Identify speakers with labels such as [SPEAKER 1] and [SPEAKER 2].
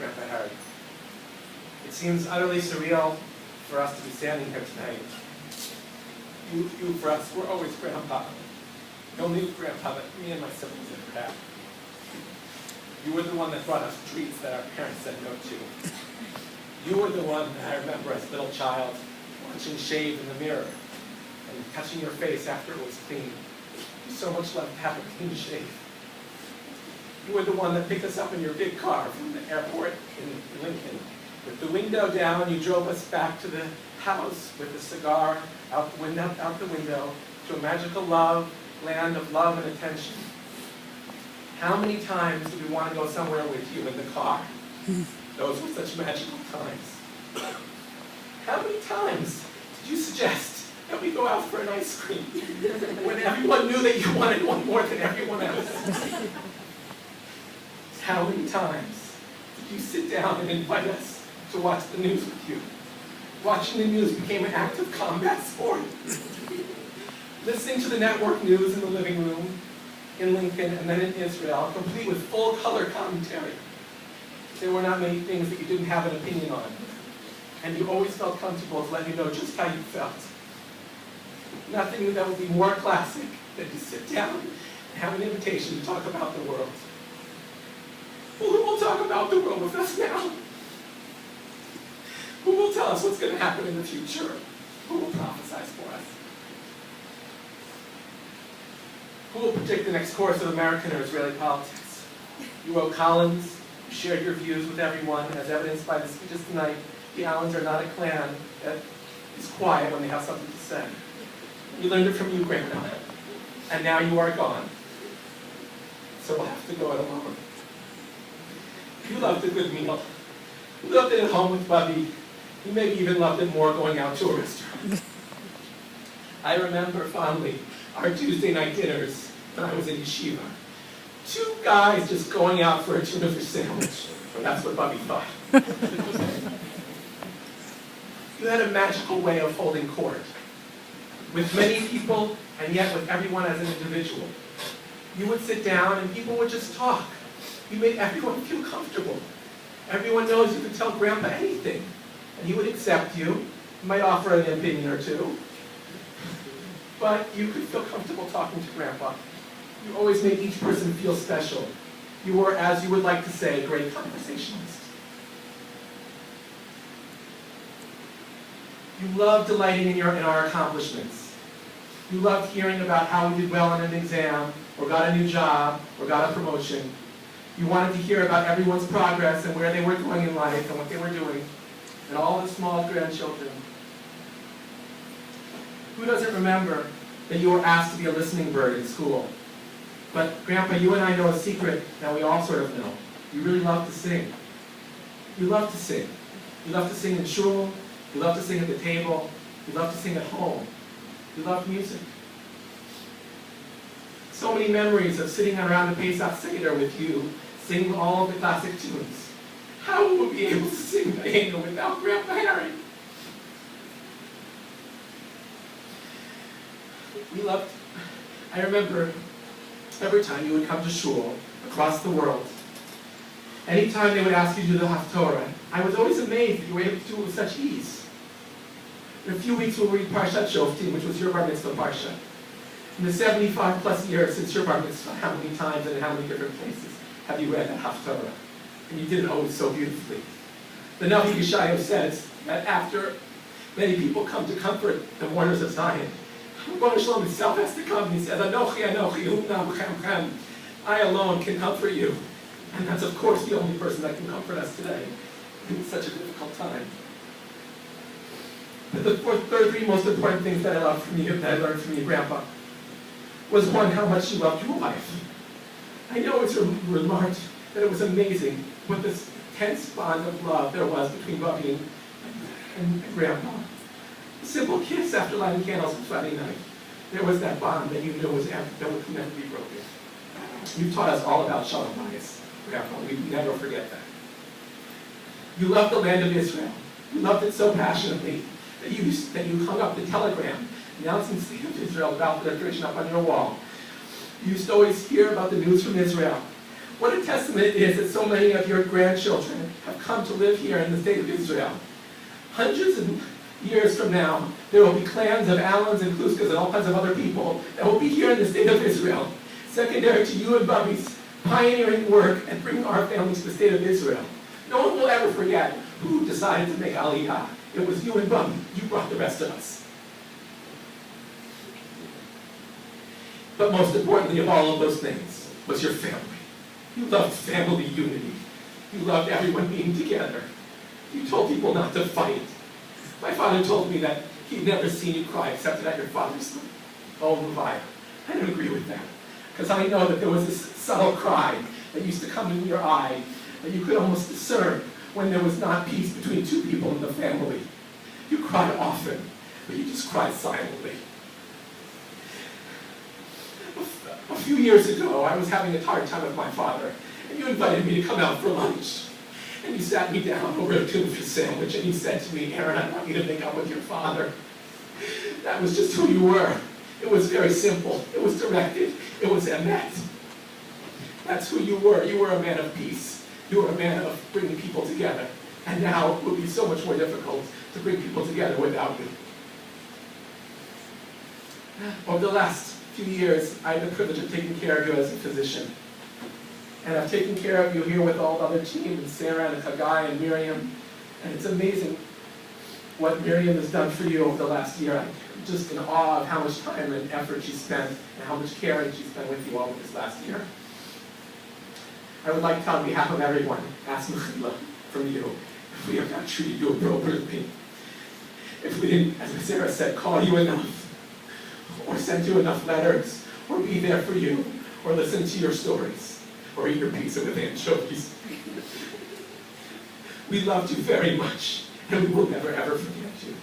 [SPEAKER 1] Grandpa Harry. It seems utterly surreal for us to be standing here tonight. You for us, were always Grandpa. The only Grandpa that me and my siblings ever had. You were the one that brought us treats that our parents said no to. You were the one that I remember as a little child, watching shave in the mirror and touching your face after it was clean. You so much loved to have a clean shave. You were the one that picked us up in your big car from the airport in Lincoln. With the window down, you drove us back to the house with a cigar out the window to a magical land of love and attention. How many times did we want to go somewhere with you in the car? Those were such magical times. How many times did you suggest that we go out for an ice cream when everyone knew that you wanted one more than everyone else? How many times did you sit down and invite us to watch the news with you? Watching the news became an act of combat sport. Listening to the network news in the living room, in Lincoln, and then in Israel, complete with full color commentary. There were not many things that you didn't have an opinion on. And you always felt comfortable to let me know just how you felt. Nothing that would be more classic than to sit down and have an invitation to talk about the world. Well, who will talk about the world with us now? Who will tell us what's going to happen in the future? Who will prophesy for us? Who will predict the next course of American or Israeli politics? You wrote columns, you shared your views with everyone, as evidenced by the speeches tonight. The Allens are not a clan that is quiet when they have something to say. We learned it from you, Grandpa, and now you are gone. So we'll have to go it alone. You loved a good meal. You loved it at home with Bubby. You maybe even loved it more going out to a restaurant. I remember fondly our Tuesday night dinners when I was in yeshiva. Two guys just going out for a tuna fish sandwich. Or that's what Bubby thought. You had a magical way of holding court. With many people, and yet with everyone as an individual. You would sit down and people would just talk. You made everyone feel comfortable. Everyone knows you could tell Grandpa anything, and he would accept you. You might offer an opinion or two, but you could feel comfortable talking to Grandpa. You always made each person feel special. You were, as you would like to say, a great conversationalist. You loved delighting in our accomplishments. You loved hearing about how we did well on an exam, or got a new job, or got a promotion. You wanted to hear about everyone's progress and where they were going in life and what they were doing, and all the small grandchildren. Who doesn't remember that you were asked to be a listening bird in school? But Grandpa, you and I know a secret that we all sort of know. You really love to sing. You love to sing. You love to sing in shul. You love to sing at the table. You love to sing at home. You love music. So many memories of sitting around the Pesach Seder with you, singing all of the classic tunes. How will we be able to sing Vayenu without Grandpa Harry? We loved, I remember every time you would come to shul across the world, anytime they would ask you to do the Haftorah, I was always amazed that you were able to do it with such ease. In a few weeks we'll read Parshat Shoftim, which was your bar mitzvah parsha. In the 75 plus years since your bar mitzvah, how many times and in how many different places have you read the Haftorah? And you did it always so beautifully. The Navi Yeshayahu says that after many people come to comfort the mourners of Zion, Ribono Shel Olam himself has to come. He says, Anochi, Anochi, Umnam Chem Chem. I alone can comfort you. And that's, of course, the only person that can comfort us today in such a difficult time. But the three most important things that I learned from you, Grandpa, was one, how much you loved your wife. I know it's remarked that it was amazing what this tense bond of love there was between Bubby and Grandpa. A simple kiss after lighting candles on Friday night. There was that bond that you knew was that would never be broken. You taught us all about Shalom Bayis, Grandpa. We never forget that. You loved the land of Israel. You loved it so passionately that you hung up the telegram announcing the state of Israel about the declaration up on your wall. You used to always hear about the news from Israel. What a testament it is that so many of your grandchildren have come to live here in the state of Israel. Hundreds of years from now, there will be clans of Allens and Kluskas and all kinds of other people that will be here in the state of Israel, secondary to you and Bubby's pioneering work and bringing our families to the state of Israel. No one will ever forget who decided to make Aliyah. It was you and Bubby. You brought the rest of us. But most importantly of all of those things was your family. You loved family unity. You loved everyone being together. You told people not to fight. My father told me that he'd never seen you cry except at your father's home fire. I don't agree with that, because I know that there was this subtle cry that used to come in your eye that you could almost discern when there was not peace between two people in the family. You cried often, but you just cried silently. A few years ago, I was having a hard time with my father, and you invited me to come out for lunch. And you sat me down over a tuna fish sandwich, and you said to me, Aaron, I want you to make up with your father. That was just who you were. It was very simple. It was directed. It was emet. That's who you were. You were a man of peace. You were a man of bringing people together. And now it would be so much more difficult to bring people together without you. Over the last few years, I had the privilege of taking care of you as a physician. And I've taken care of you here with all the other team, and Sarah and Haggai and Miriam. And it's amazing what Miriam has done for you over the last year. I'm just in awe of how much time and effort she spent and how much caring she spent with you all of this last year. I would like to, on behalf of everyone, ask Mechila from you if we have not treated you appropriately. If we didn't, as Sarah said, call you enough, or send you enough letters, or be there for you, or listen to your stories, or eat your pizza with anchovies. We loved you very much, and we will never ever forget you.